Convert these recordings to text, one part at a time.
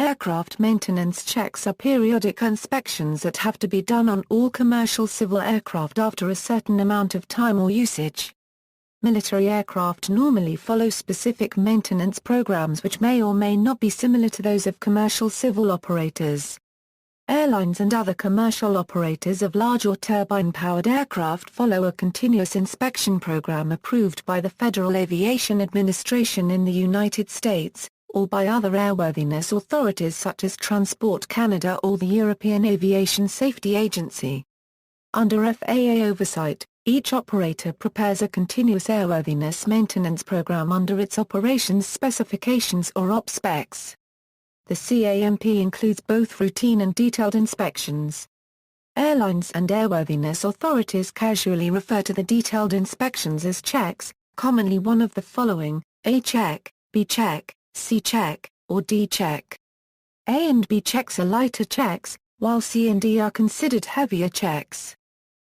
Aircraft maintenance checks are periodic inspections that have to be done on all commercial civil aircraft after a certain amount of time or usage. Military aircraft normally follow specific maintenance programs which may or may not be similar to those of commercial civil operators. Airlines and other commercial operators of large or turbine-powered aircraft follow a continuous inspection program approved by the Federal Aviation Administration in the United States, or by other airworthiness authorities such as Transport Canada or the European Aviation Safety Agency. Under FAA oversight, each operator prepares a continuous airworthiness maintenance program under its operations specifications or OPSPECs. The CAMP includes both routine and detailed inspections. Airlines and airworthiness authorities casually refer to the detailed inspections as checks, commonly one of the following: A check, B check, C check, or D check. A and B checks are lighter checks, while C and D are considered heavier checks.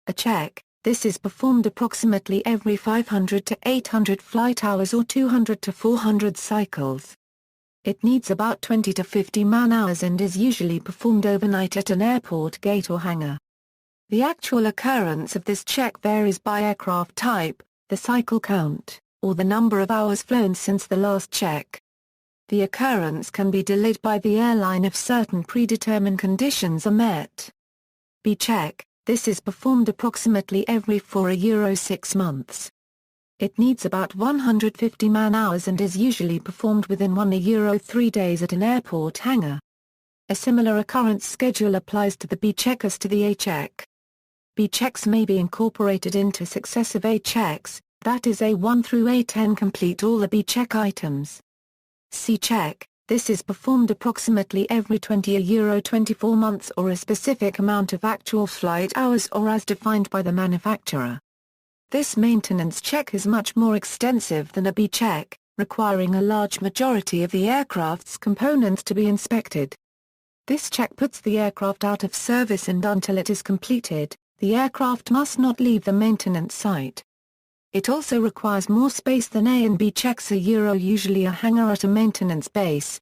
A check: this is performed approximately every 500 to 800 flight hours or 200 to 400 cycles. It needs about 20 to 50 man-hours and is usually performed overnight at an airport gate or hangar. The actual occurrence of this check varies by aircraft type, the cycle count, or the number of hours flown since the last check. The occurrence can be delayed by the airline if certain predetermined conditions are met. B check: this is performed approximately every 4–6 months. It needs about 150 man-hours and is usually performed within 1–3 days at an airport hangar. A similar occurrence schedule applies to the B check as to the A check. B checks may be incorporated into successive A checks, that is A1 through A10 complete all the B check items. C check: this is performed approximately every 20–24 months or a specific amount of actual flight hours or as defined by the manufacturer. This maintenance check is much more extensive than a B check, requiring a large majority of the aircraft's components to be inspected. This check puts the aircraft out of service and until it is completed, the aircraft must not leave the maintenance site. It also requires more space than A and B checks, usually a hangar at a maintenance base.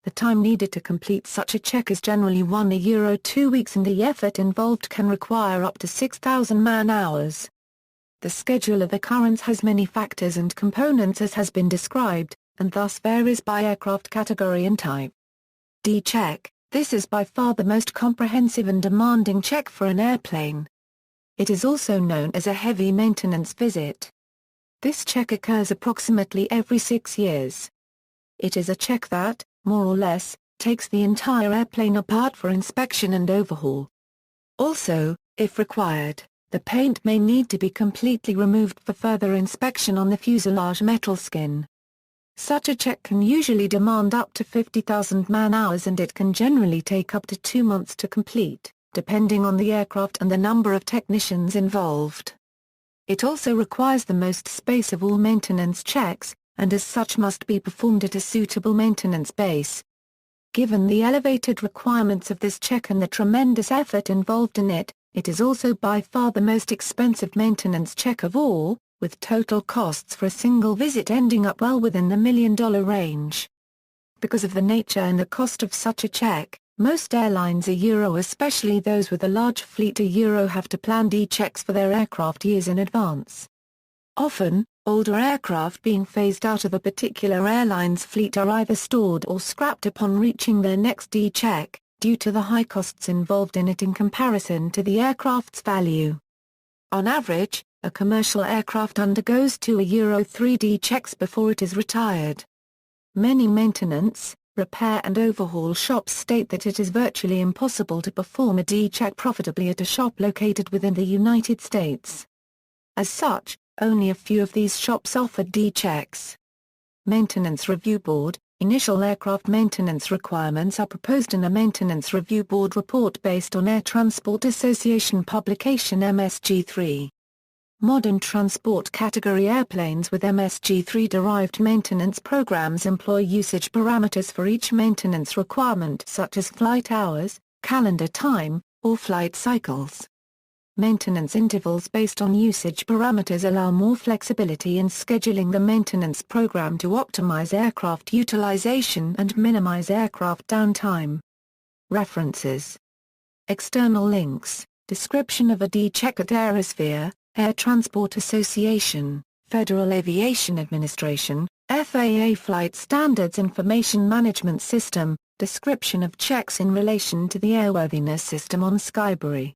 The time needed to complete such a check is generally 1–2 weeks and the effort involved can require up to 6,000 man-hours. The schedule of occurrence has many factors and components as has been described, and thus varies by aircraft category and type. D check: this is by far the most comprehensive and demanding check for an airplane. It is also known as a heavy maintenance visit. This check occurs approximately every 6 years. It is a check that, more or less, takes the entire airplane apart for inspection and overhaul. Also, if required, the paint may need to be completely removed for further inspection on the fuselage metal skin. Such a check can usually demand up to 50,000 man-hours and it can generally take up to 2 months to complete, depending on the aircraft and the number of technicians involved. It also requires the most space of all maintenance checks, and as such must be performed at a suitable maintenance base. Given the elevated requirements of this check and the tremendous effort involved in it, it is also by far the most expensive maintenance check of all, with total costs for a single visit ending up well within the $1 million range. Because of the nature and the cost of such a check, most airlines especially those with a large fleet have to plan D checks for their aircraft years in advance. Often, older aircraft being phased out of a particular airline's fleet are either stored or scrapped upon reaching their next D check, due to the high costs involved in it in comparison to the aircraft's value. On average, a commercial aircraft undergoes 2–3 D checks before it is retired. Many maintenance, repair and overhaul shops state that it is virtually impossible to perform a D check profitably at a shop located within the United States. As such, only a few of these shops offer D checks. Maintenance Review Board: initial aircraft maintenance requirements are proposed in a Maintenance Review Board report based on Air Transport Association publication MSG3. Modern transport category airplanes with MSG3-derived maintenance programs employ usage parameters for each maintenance requirement such as flight hours, calendar time, or flight cycles. Maintenance intervals based on usage parameters allow more flexibility in scheduling the maintenance program to optimize aircraft utilization and minimize aircraft downtime. References. External links, description of a D-check at Aerosphere, Air Transport Association, Federal Aviation Administration, FAA Flight Standards Information Management System, description of checks in relation to the airworthiness system on Skybury.